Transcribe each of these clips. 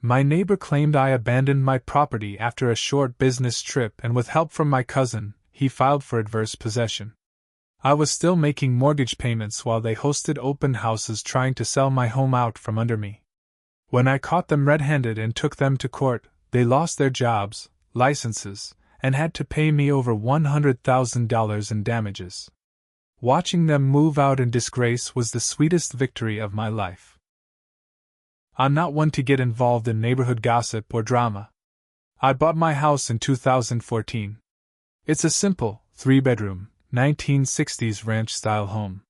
My neighbor claimed I abandoned my property after a short business trip, and with help from my cousin, he filed for adverse possession. I was still making mortgage payments while they hosted open houses trying to sell my home out from under me. When I caught them red-handed and took them to court, they lost their jobs, licenses, and had to pay me over $100,000 in damages. Watching them move out in disgrace was the sweetest victory of my life. I'm not one to get involved in neighborhood gossip or drama. I bought my house in 2014. It's a simple, 3-bedroom, 1960s ranch-style home.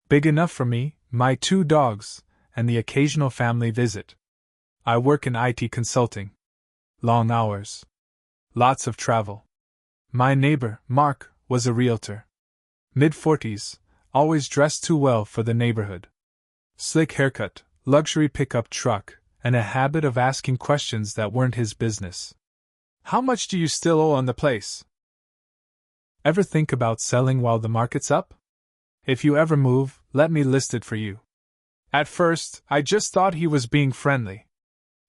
Big enough for me, my 2 dogs, and the occasional family visit. I work in IT consulting. Long hours. Lots of travel. My neighbor, Mark, was a realtor. Mid-40s, always dressed too well for the neighborhood. Slick haircut, luxury pickup truck, and a habit of asking questions that weren't his business. How much do you still owe on the place? Ever think about selling while the market's up? If you ever move, let me list it for you. At first, I just thought he was being friendly.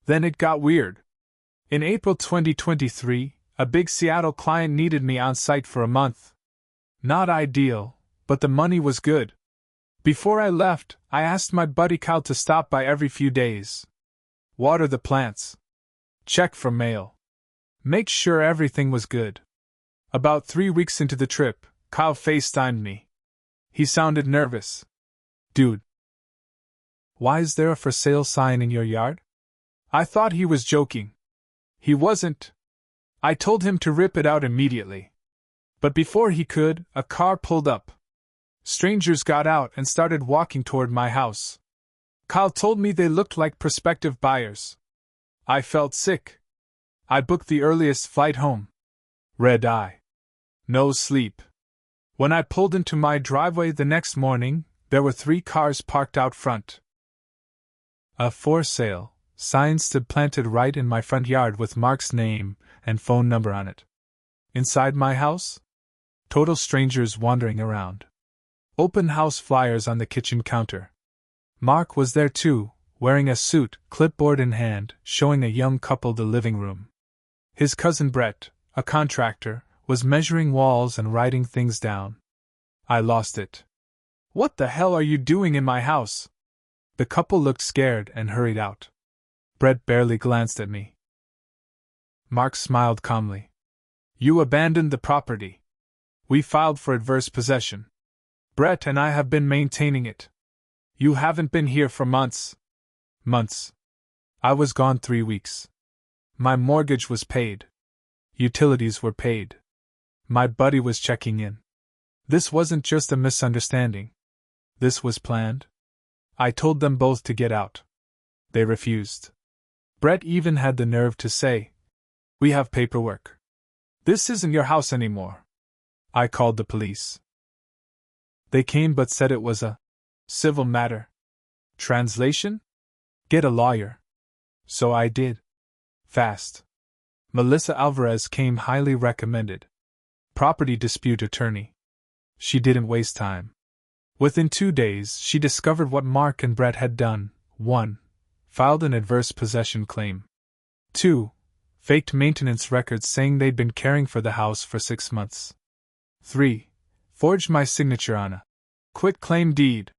Then it got weird. In April 2023, a big Seattle client needed me on site for a month. Not ideal, but the money was good. Before I left, I asked my buddy Kyle to stop by every few days. Water the plants. Check for mail. Make sure everything was good. About 3 weeks into the trip, Kyle FaceTimed me. He sounded nervous. Dude. Why is there a for sale sign in your yard? I thought he was joking. He wasn't. I told him to rip it out immediately. But before he could, a car pulled up. Strangers got out and started walking toward my house. Kyle told me they looked like prospective buyers. I felt sick. I booked the earliest flight home. Red eye. No sleep. When I pulled into my driveway the next morning, there were 3 cars parked out front. A for sale sign stood planted right in my front yard with Mark's name and phone number on it. Inside my house? Total strangers wandering around. Open house flyers on the kitchen counter. Mark was there too, wearing a suit, clipboard in hand, showing a young couple the living room. His cousin Brett, a contractor, was measuring walls and writing things down. I lost it. What the hell are you doing in my house? The couple looked scared and hurried out. Brett barely glanced at me. Mark smiled calmly. You abandoned the property. We filed for adverse possession. Brett and I have been maintaining it. You haven't been here for months. Months. I was gone 3 weeks. My mortgage was paid. Utilities were paid. My buddy was checking in. This wasn't just a misunderstanding. This was planned. I told them both to get out. They refused. Brett even had the nerve to say, We have paperwork. This isn't your house anymore. I called the police. They came but said it was a civil matter. Translation? Get a lawyer. So I did. Fast. Melissa Alvarez came highly recommended. Property dispute attorney. She didn't waste time. Within 2 days, she discovered what Mark and Brett had done. 1. Filed an adverse possession claim. 2. Faked maintenance records saying they'd been caring for the house for 6 months. 3. Forged my signature on a quitclaim deed,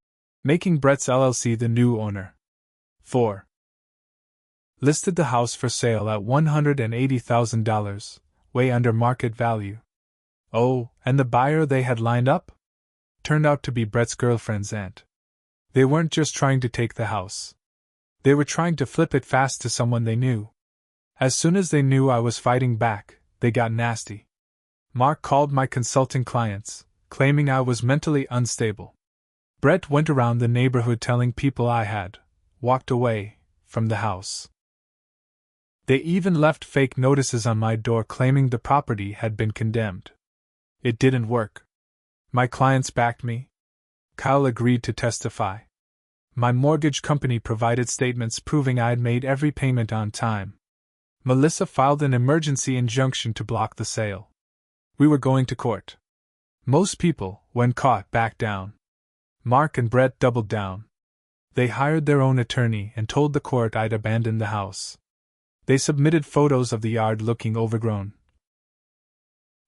making Brett's LLC the new owner. 4. Listed the house for sale at $180,000, way under market value. Oh, and the buyer they had lined up? Turned out to be Brett's girlfriend's aunt. They weren't just trying to take the house. They were trying to flip it fast to someone they knew. As soon as they knew I was fighting back, they got nasty. Mark called my consulting clients, claiming I was mentally unstable. Brett went around the neighborhood telling people I had walked away from the house. They even left fake notices on my door claiming the property had been condemned. It didn't work. My clients backed me. Kyle agreed to testify. My mortgage company provided statements proving I'd made every payment on time. Melissa filed an emergency injunction to block the sale. We were going to court. Most people, when caught, backed down. Mark and Brett doubled down. They hired their own attorney and told the court I'd abandoned the house. They submitted photos of the yard looking overgrown,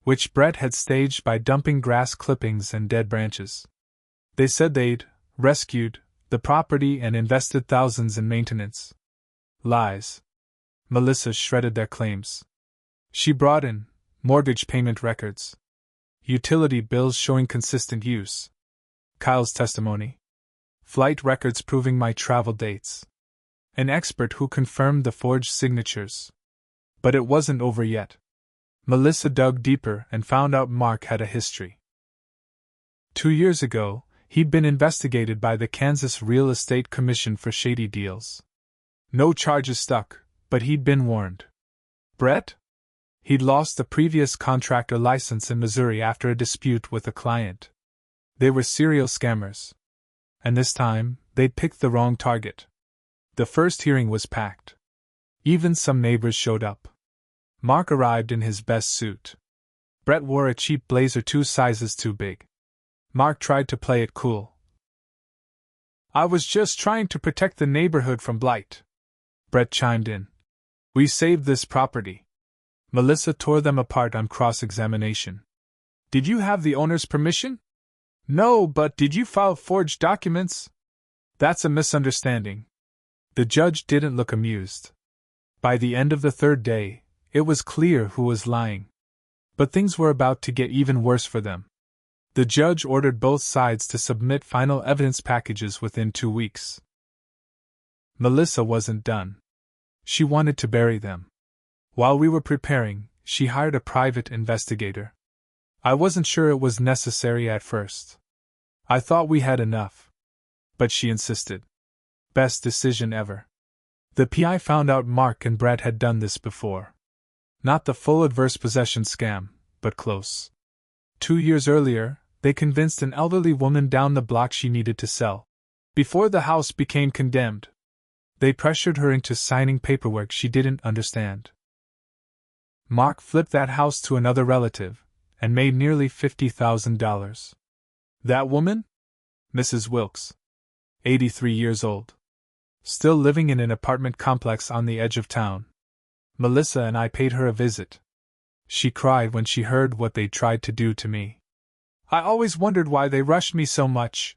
which Brett had staged by dumping grass clippings and dead branches. They said they'd rescued the property and invested thousands in maintenance. Lies. Melissa shredded their claims. She brought in mortgage payment records, utility bills showing consistent use, Kyle's testimony, flight records proving my travel dates, an expert who confirmed the forged signatures. But it wasn't over yet. Melissa dug deeper and found out Mark had a history. 2 years ago, he'd been investigated by the Kansas Real Estate Commission for shady deals. No charges stuck, but he'd been warned. Brett? He'd lost the previous contractor license in Missouri after a dispute with a client. They were serial scammers. And this time, they'd picked the wrong target. The first hearing was packed. Even some neighbors showed up. Mark arrived in his best suit. Brett wore a cheap blazer 2 sizes too big. Mark tried to play it cool. "I was just trying to protect the neighborhood from blight," Brett chimed in. "We saved this property." Melissa tore them apart on cross-examination. "Did you have the owner's permission?" "No, but did you file forged documents?" "That's a misunderstanding." The judge didn't look amused. By the end of the 3rd day, it was clear who was lying. But things were about to get even worse for them. The judge ordered both sides to submit final evidence packages within 2 weeks. Melissa wasn't done. She wanted to bury them. While we were preparing, she hired a private investigator. I wasn't sure it was necessary at first. I thought we had enough. But she insisted. Best decision ever. The PI found out Mark and Brett had done this before. Not the full adverse possession scam, but close. 2 years earlier, they convinced an elderly woman down the block she needed to sell. Before the house became condemned, they pressured her into signing paperwork she didn't understand. Mark flipped that house to another relative, and made nearly $50,000. That woman? Mrs. Wilkes. 83 years old. Still living in an apartment complex on the edge of town. Melissa and I paid her a visit. She cried when she heard what they tried to do to me. "I always wondered why they rushed me so much.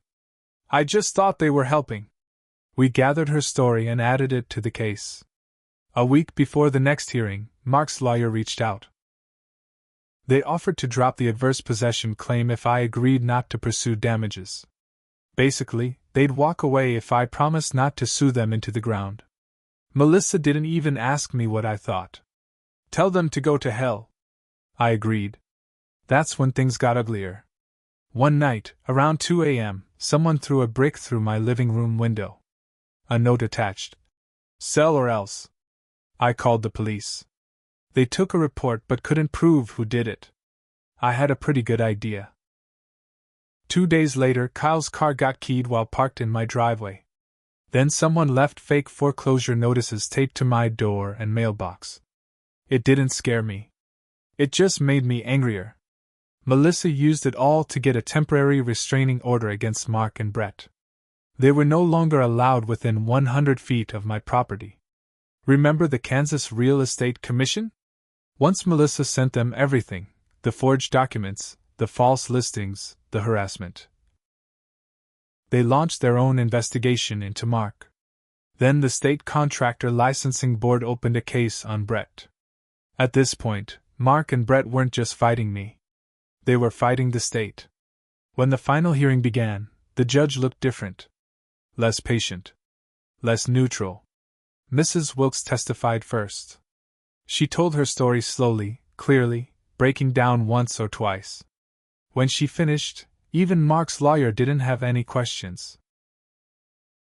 I just thought they were helping." We gathered her story and added it to the case. A week before the next hearing, Mark's lawyer reached out. They offered to drop the adverse possession claim if I agreed not to pursue damages. Basically, they'd walk away if I promised not to sue them into the ground. Melissa didn't even ask me what I thought. "Tell them to go to hell." I agreed. That's when things got uglier. One night, around 2 a.m., someone threw a brick through my living room window. A note attached. "Sell or else." I called the police. They took a report but couldn't prove who did it. I had a pretty good idea. 2 days later, Kyle's car got keyed while parked in my driveway. Then someone left fake foreclosure notices taped to my door and mailbox. It didn't scare me. It just made me angrier. Melissa used it all to get a temporary restraining order against Mark and Brett. They were no longer allowed within 100 feet of my property. Remember the Kansas Real Estate Commission? Once Melissa sent them everything, the forged documents, the false listings, the harassment. They launched their own investigation into Mark. Then the state contractor licensing board opened a case on Brett. At this point, Mark and Brett weren't just fighting me. They were fighting the state. When the final hearing began, the judge looked different. Less patient. Less neutral. Mrs. Wilkes testified first. She told her story slowly, clearly, breaking down once or twice. When she finished, even Mark's lawyer didn't have any questions.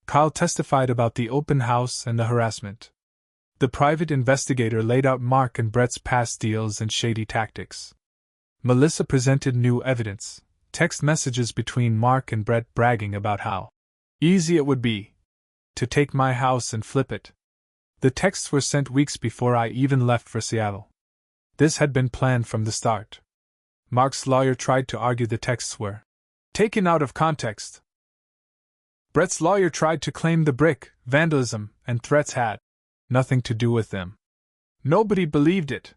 Kyle testified about the open house and the harassment. The private investigator laid out Mark and Brett's past deals and shady tactics. Melissa presented new evidence, text messages between Mark and Brett bragging about how easy it would be to take my house and flip it. The texts were sent weeks before I even left for Seattle. This had been planned from the start. Mark's lawyer tried to argue the texts were taken out of context. Brett's lawyer tried to claim the brick, vandalism, and threats had nothing to do with them. Nobody believed it.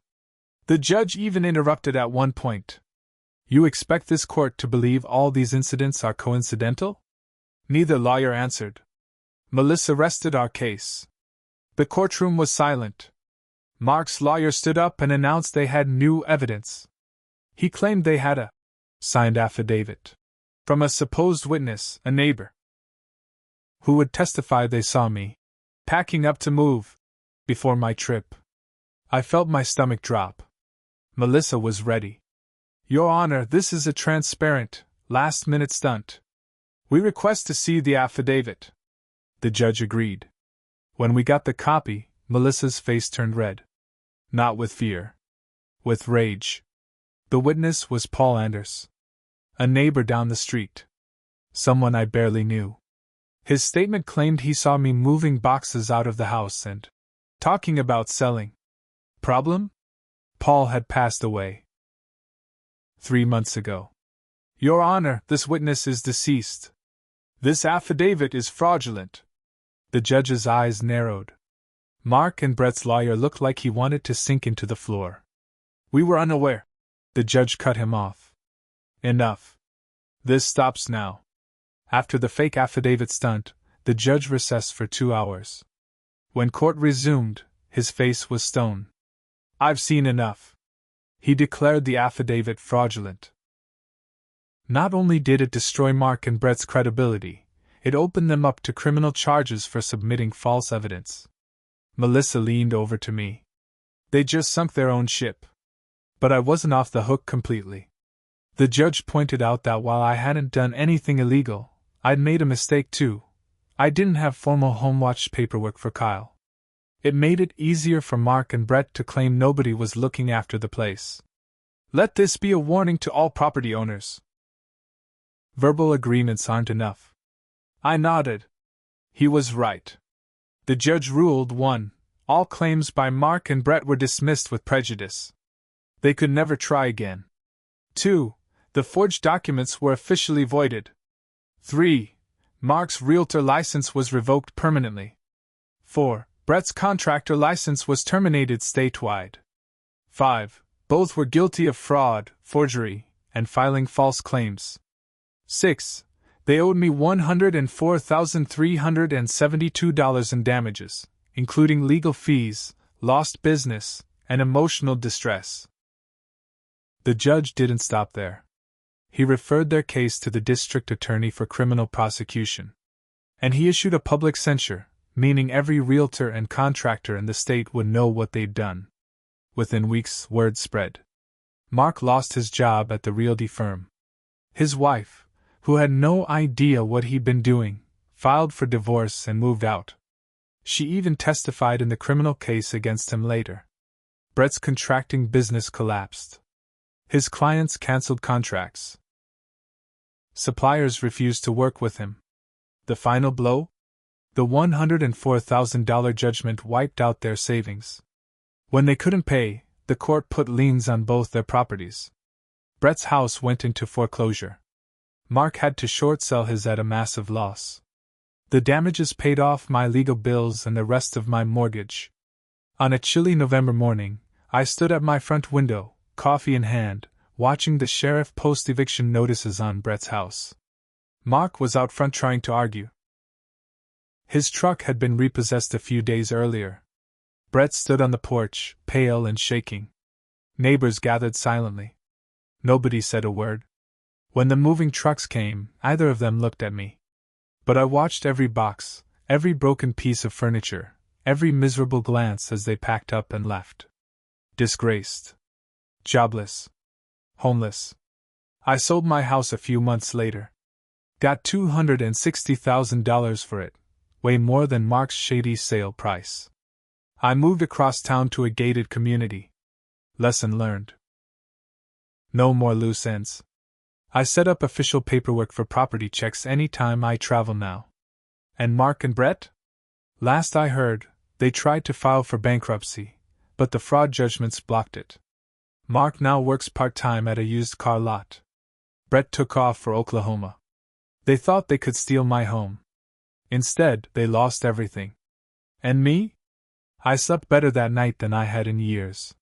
The judge even interrupted at one point. You expect this court to believe all these incidents are coincidental? Neither lawyer answered. Melissa rested our case. The courtroom was silent. Mark's lawyer stood up and announced they had new evidence. He claimed they had a signed affidavit from a supposed witness, a neighbor, who would testify they saw me packing up to move before my trip. I felt my stomach drop. Melissa was ready. Your Honor, this is a transparent, last-minute stunt. We request to see the affidavit. The judge agreed. When we got the copy, Melissa's face turned red. Not with fear. With rage. The witness was Paul Anders, a neighbor down the street. Someone I barely knew. His statement claimed he saw me moving boxes out of the house and talking about selling. Problem? Paul had passed away 3 months ago. Your Honor, this witness is deceased. This affidavit is fraudulent. The judge's eyes narrowed. Mark and Brett's lawyer looked like he wanted to sink into the floor. We were unaware. The judge cut him off. Enough. This stops now. After the fake affidavit stunt, the judge recessed for 2 hours. When court resumed, his face was stone. I've seen enough. He declared the affidavit fraudulent. Not only did it destroy Mark and Brett's credibility, it opened them up to criminal charges for submitting false evidence. Melissa leaned over to me. They just sunk their own ship. But I wasn't off the hook completely. The judge pointed out that while I hadn't done anything illegal, I'd made a mistake too. I didn't have formal home watch paperwork for Kyle. It made it easier for Mark and Brett to claim nobody was looking after the place. Let this be a warning to all property owners. Verbal agreements aren't enough. I nodded. He was right. The judge ruled 1. All claims by Mark and Brett were dismissed with prejudice. They could never try again. 2. The forged documents were officially voided. 3. Mark's realtor license was revoked permanently. 4. Brett's contractor license was terminated statewide. 5. Both were guilty of fraud, forgery, and filing false claims. 6. They owed me $104,372 in damages, including legal fees, lost business, and emotional distress. The judge didn't stop there. He referred their case to the district attorney for criminal prosecution. And he issued a public censure, meaning every realtor and contractor in the state would know what they'd done. Within weeks, word spread. Mark lost his job at the realty firm. His wife, who had no idea what he'd been doing, filed for divorce and moved out. She even testified in the criminal case against him later. Brett's contracting business collapsed. His clients canceled contracts. Suppliers refused to work with him. The final blow? The $104,000 judgment wiped out their savings. When they couldn't pay, the court put liens on both their properties. Brett's house went into foreclosure. Mark had to short sell his at a massive loss. The damages paid off my legal bills and the rest of my mortgage. On a chilly November morning, I stood at my front window, coffee in hand, watching the sheriff post eviction notices on Brett's house. Mark was out front trying to argue. His truck had been repossessed a few days earlier. Brett stood on the porch, pale and shaking. Neighbors gathered silently. Nobody said a word. When the moving trucks came, neither of them looked at me. But I watched every box, every broken piece of furniture, every miserable glance as they packed up and left. Disgraced. Jobless. Homeless. I sold my house a few months later. Got $260,000 for it, way more than Mark's shady sale price. I moved across town to a gated community. Lesson learned. No more loose ends. I set up official paperwork for property checks any time I travel now. And Mark and Brett? Last I heard, they tried to file for bankruptcy, but the fraud judgments blocked it. Mark now works part-time at a used car lot. Brett took off for Oklahoma. They thought they could steal my home. Instead, they lost everything. And me? I slept better that night than I had in years.